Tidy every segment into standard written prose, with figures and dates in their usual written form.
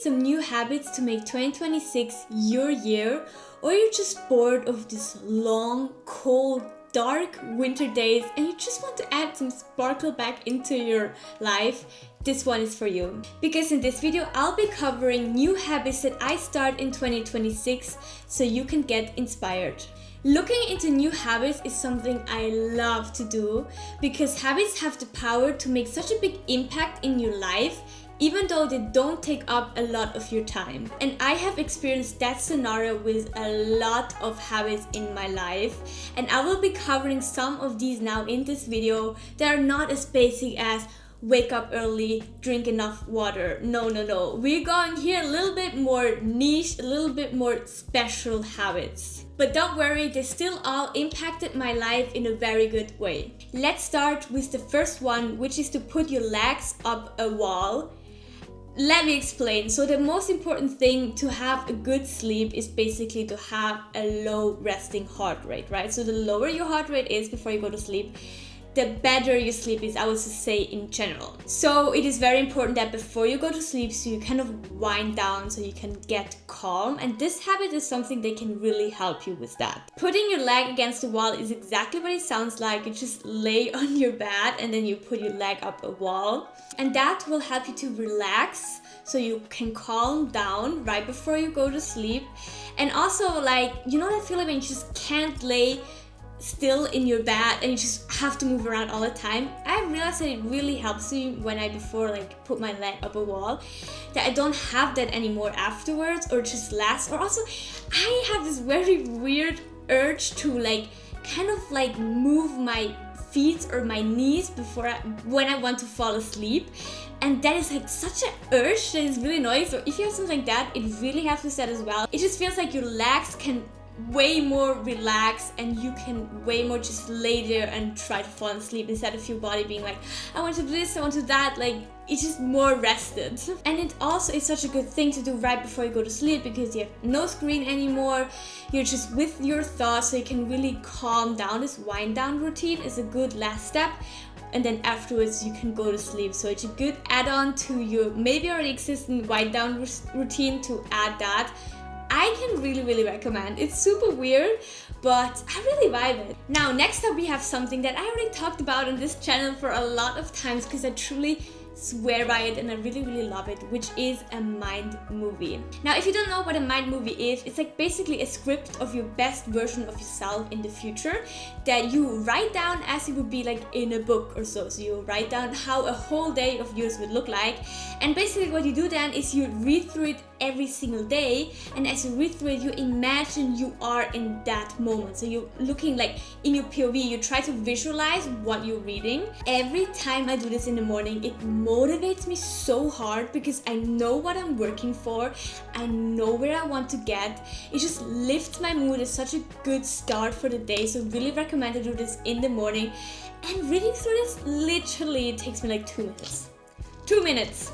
some new habits to make 2026 your year, or you're just bored of this long, cold, dark winter days and you just want to add some sparkle back into your life, this one is for you. Because in this video, I'll be covering new habits that I start in 2026 so you can get inspired. Looking into new habits is something I love to do because habits have the power to make such a big impact in your life, even though they don't take up a lot of your time. And I have experienced that scenario with a lot of habits in my life, and I will be covering some of these now in this video that are not as basic as wake up early, drink enough water. No. We're going here a little bit more niche, a little bit more special habits. But don't worry, they still all impacted my life in a very good way. Let's start with the first one, which is to put your legs up a wall. Let me explain. So the most important thing to have a good sleep is basically to have a low resting heart rate, right? So the lower your heart rate is before you go to sleep, the better your sleep is, I would just say in general. So it is very important that before you go to sleep, so you kind of wind down so you can get calm. And this habit is something that can really help you with that. Putting your leg against the wall is exactly what it sounds like. You just lay on your bed and then you put your leg up a wall. And that will help you to relax so you can calm down right before you go to sleep. And also, like, you know that feeling when you just can't lay still in your bed and you just have to move around all the time? I realized that it really helps me when I put my leg up a wall, that I don't have that anymore afterwards or just less. Or also I have this very weird urge to move my feet or my knees when I want to fall asleep, and that is such an urge that is really annoying. So if you have something like that, it really helps with that as well. It just feels like your legs can way more relaxed and you can way more just lay there and try to fall asleep instead of your body being like, I want to do this, I want to do that. It's just more rested. And it also is such a good thing to do right before you go to sleep because you have no screen anymore. You're just with your thoughts, so you can really calm down. This wind down routine is a good last step, and then afterwards you can go to sleep. So it's a good add-on to your maybe already existing wind down routine to add that. I can really recommend. It's super weird, but I really vibe it. Now, next up we have something that I already talked about on this channel for a lot of times because I truly swear by it and I really love it, which is a mind movie. Now, if you don't know what a mind movie is, it's basically a script of your best version of yourself in the future that you write down as it would be in a book or so. So you write down how a whole day of yours would look like, and basically what you do then is you read through it every single day, and as you read through it, you imagine you are in that moment. So you're looking in your POV, you try to visualize what you're reading. Every time I do this in the morning, it motivates me so hard because I know what I'm working for, I know where I want to get. It just lifts my mood. It's such a good start for the day, so really recommend to do this in the morning. And reading through this literally takes me 2 minutes. 2 minutes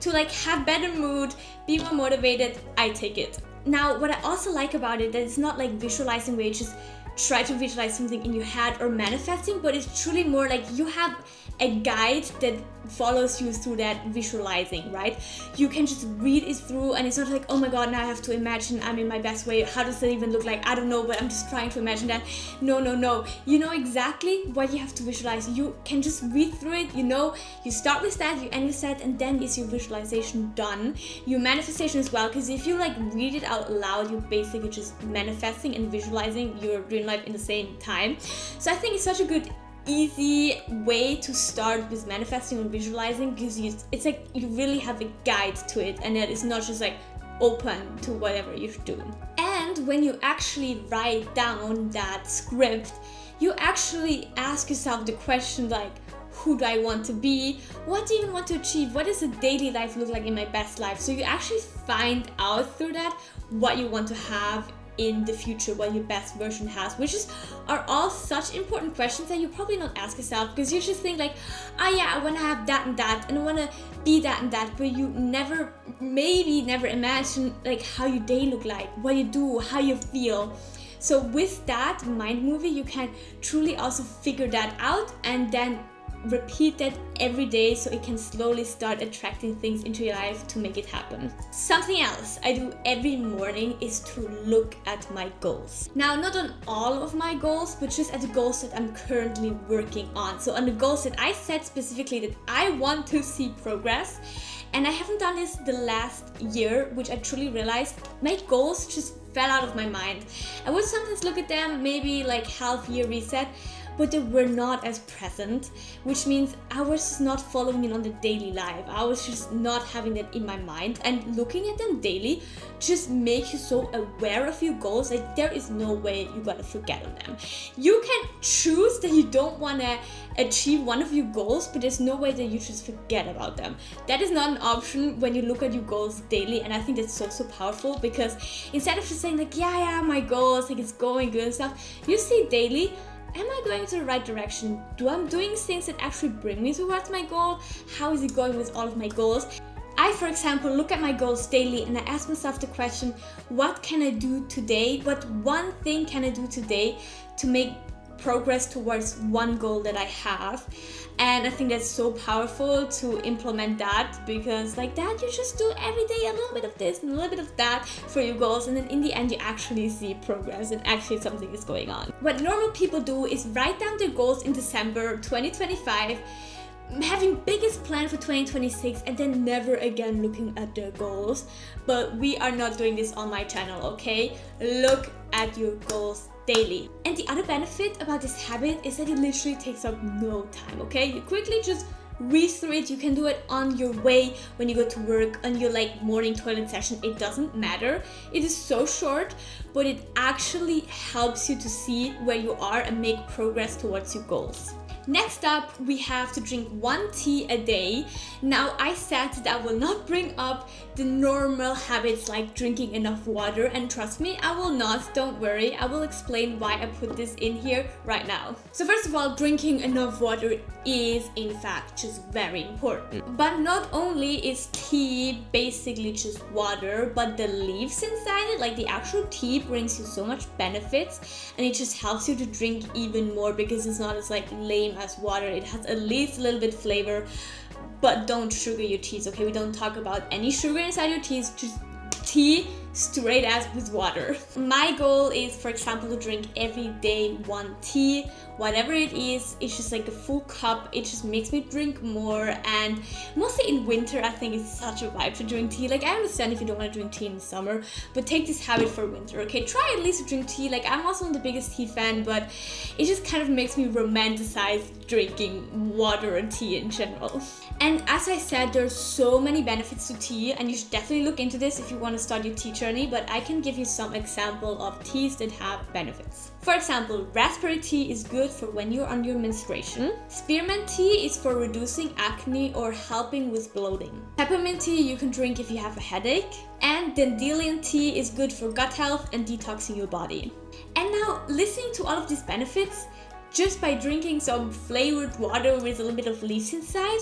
to have better mood, be more motivated. I take it. Now, what I also like about it, that it's not visualizing where you just try to visualize something in your head or manifesting, but it's truly more you have a guide that follows you through that visualizing, right? You can just read it through and it's not oh my god, now I have to imagine I'm in my best way. How does that even look like? I don't know, but I'm just trying to imagine that. No. You know exactly what you have to visualize. You can just read through it, you start with that, you end with that, and then is your visualization done. Your manifestation as well, because if you read it out loud, you're basically just manifesting and visualizing your dream life in the same time. So I think it's such a good easy way to start with manifesting and visualizing, because it's you really have a guide to it, and that it's not just open to whatever you're doing. And when you actually write down that script, you actually ask yourself the question who do I want to be? What do you want to achieve? What does a daily life look like in my best life? So you actually find out through that what you want to have in the future, what your best version has, which are all such important questions that you probably not ask yourself, because you just think I want to have that and that, and I want to be that and that, but you never imagine how your day look like, what you do, how you feel. So with that mind movie, you can truly also figure that out and then repeat that every day so it can slowly start attracting things into your life to make it happen. Something else I do every morning is to look at my goals. Now, not on all of my goals, but just at the goals that I'm currently working on. So on the goals that I set specifically that I want to see progress. And I haven't done this the last year, which I truly realized my goals just fell out of my mind. I would sometimes look at them, maybe like half year reset, but they were not as present, which means I was just not following it on the daily life. I was just not having that in my mind, and looking at them daily just makes you so aware of your goals. Like, there is no way you gotta forget on them. You can choose that you don't wanna achieve one of your goals, but there's no way that you just forget about them. That is not an option when you look at your goals daily, and I think that's so powerful, because instead of just saying like, yeah, my goals, like it's going good and stuff, you see daily, am I going to the right direction? Do I doing things that actually bring me towards my goal? How is it going with all of my goals? I, for example, look at my goals daily and I ask myself the question, what can I do today? What one thing can I do today to make progress towards one goal that I have? And I think that's so powerful to implement that, because like that you just do every day a little bit of this and a little bit of that for your goals, and then in the end you actually see progress and actually something is going on. What normal people do is write down their goals in December 2025, having biggest plan for 2026, and then never again looking at their goals. But we are not doing this on my channel, okay? Look at your goals daily. And the other benefit about this habit is that it literally takes up no time, okay? You quickly just read through it. You can do it on your way when you go to work, on your like morning toilet session. It doesn't matter. It is so short, but it actually helps you to see where you are and make progress towards your goals. Next up, we have to drink 1 tea a day. Now, I said that I will not bring up the normal habits like drinking enough water, and trust me, I will not, don't worry. I will explain why I put this in here right now. So first of all, drinking enough water is in fact just very important. But not only is tea basically just water, but the leaves inside it, like the actual tea, brings you so much benefits, and it just helps you to drink even more because it's not as like lame as water. It has at least a little bit flavor, but don't sugar your teas, okay? We don't talk about any sugar inside your teas, just tea straight as with water. My goal is, for example, to drink every day 1 tea, whatever it is. It's just like a full cup. It just makes me drink more, and mostly in winter I think it's such a vibe to drink tea. Like, I understand if you don't want to drink tea in the summer, but take this habit for winter, okay? Try at least to drink tea. Like, I'm also not the biggest tea fan, but it just kind of makes me romanticize drinking water and tea in general. And as I said, there's so many benefits to tea, and you should definitely look into this if you want to start your tea journey, but I can give you some example of teas that have benefits. For example, raspberry tea is good for when you're on your menstruation. Spearmint tea is for reducing acne or helping with bloating. Peppermint tea you can drink if you have a headache. And dandelion tea is good for gut health and detoxing your body. And now, listening to all of these benefits, just by drinking some flavored water with a little bit of leaves inside,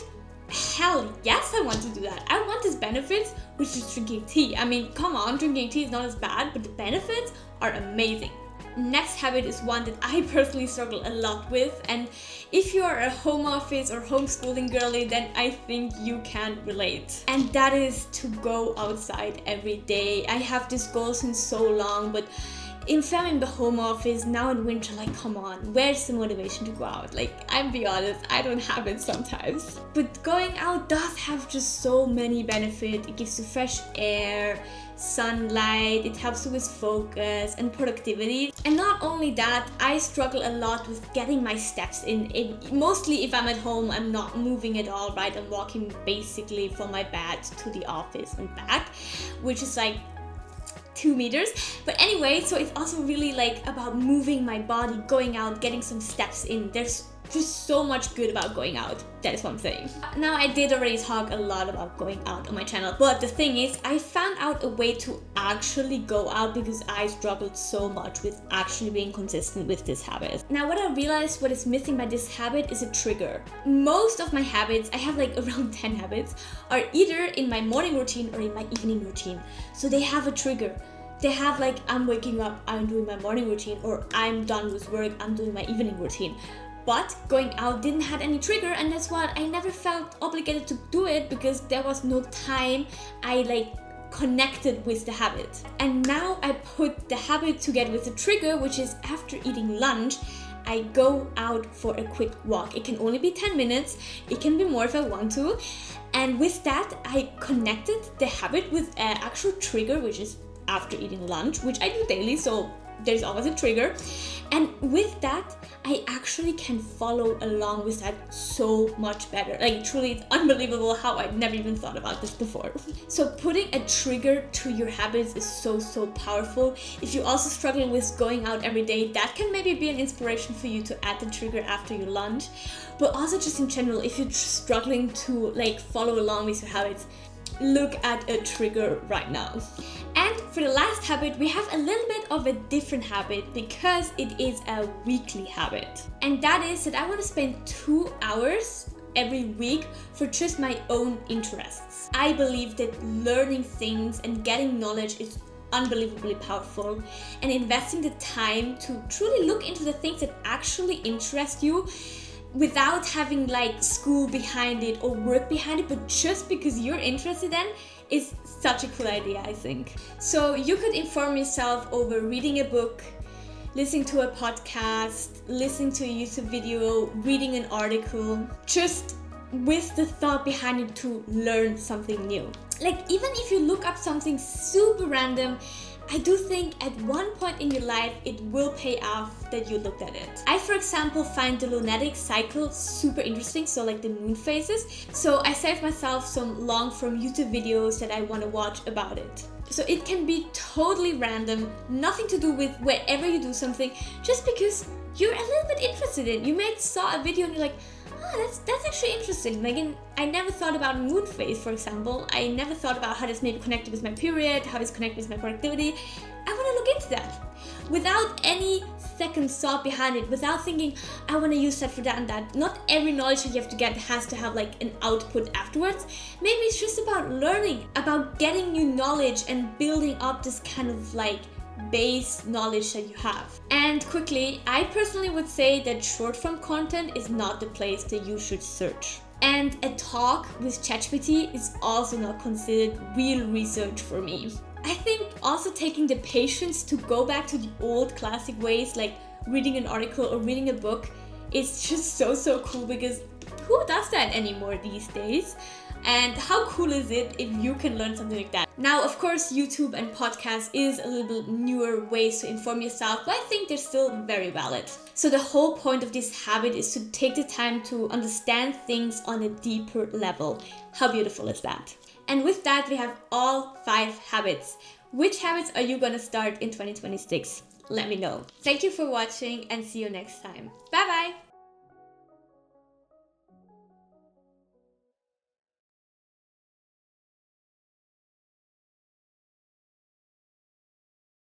hell yes, I want to do that. I want these benefits with just drinking tea. I mean, come on, drinking tea is not as bad, but the benefits are amazing. Next habit is one that I personally struggle a lot with, and if you are a home office or homeschooling girly, then I think you can relate. And that is to go outside every day. I have this goal since so long, but if I'm in the home office now in winter, like, come on, where's the motivation to go out? Like, I'm be honest, I don't have it sometimes. But going out does have just so many benefits. It gives you fresh air, sunlight, it helps you with focus and productivity. And not only that, I struggle a lot with getting my steps in. Mostly if I'm at home, I'm not moving at all, right? I'm walking basically from my bed to the office and back, which is like 2 meters. But anyway, so it's also really like about moving my body, going out, getting some steps in. There's just so much good about going out. That is what I'm saying. Now, I did already talk a lot about going out on my channel, but the thing is, I found out a way to actually go out because I struggled so much with actually being consistent with this habit. Now, what I realized what is missing by this habit is a trigger. Most of my habits, I have like around 10 habits, are either in my morning routine or in my evening routine. So they have a trigger. They have like, I'm waking up, I'm doing my morning routine, or I'm done with work, I'm doing my evening routine. But going out didn't have any trigger, and that's why I never felt obligated to do it, because there was no time I connected with the habit. And now I put the habit together with the trigger, which is after eating lunch, I go out for a quick walk. It can only be 10 minutes, it can be more if I want to. And with that, I connected the habit with an actual trigger, which is after eating lunch, which I do daily, so there's always a trigger. And with that, I actually can follow along with that so much better. Truly, it's unbelievable how I've never even thought about this before. So putting a trigger to your habits is so powerful. If you're also struggling with going out every day, that can maybe be an inspiration for you to add the trigger after your lunch. But also just in general, if you're struggling to follow along with your habits, look at a trigger right now. And for the last habit, we have a little bit of a different habit, because it is a weekly habit. And that is that I want to spend 2 hours every week for just my own interests. I believe that learning things and getting knowledge is unbelievably powerful, and investing the time to truly look into the things that actually interest you, without having school behind it or work behind it, but just because you're interested in, is such a cool idea, I think. So you could inform yourself over reading a book, listening to a podcast, listening to a YouTube video, reading an article, just with the thought behind it to learn something new. Even if you look up something super random, I do think at one point in your life it will pay off that you looked at it. I, for example, find the lunatic cycle super interesting, so the moon phases. So I saved myself some long-form YouTube videos that I want to watch about it. So it can be totally random, nothing to do with wherever you do something, just because you're a little bit interested in. You may saw a video and you're like, oh, that's actually interesting. I never thought about moon phase, for example. I never thought about how this may be connected with my period, how it's connected with my productivity. I want to look into that without any second thought behind it, without thinking, I want to use that for that and that. Not every knowledge that you have to get has to have an output afterwards. Maybe it's just about learning, about getting new knowledge and building up this kind of base knowledge that you have. And quickly, I personally would say that short form content is not the place that you should search. And a talk with ChatGPT is also not considered real research for me. I think also taking the patience to go back to the old classic ways, like reading an article or reading a book, is just so cool, because who does that anymore these days? And how cool is it if you can learn something like that? Now, of course, YouTube and podcast is a little bit newer ways to inform yourself, but I think they're still very valid. So the whole point of this habit is to take the time to understand things on a deeper level. How beautiful is that? And with that, we have all 5 habits. Which habits are you gonna start in 2026? Let me know. Thank you for watching, and see you next time. Bye bye!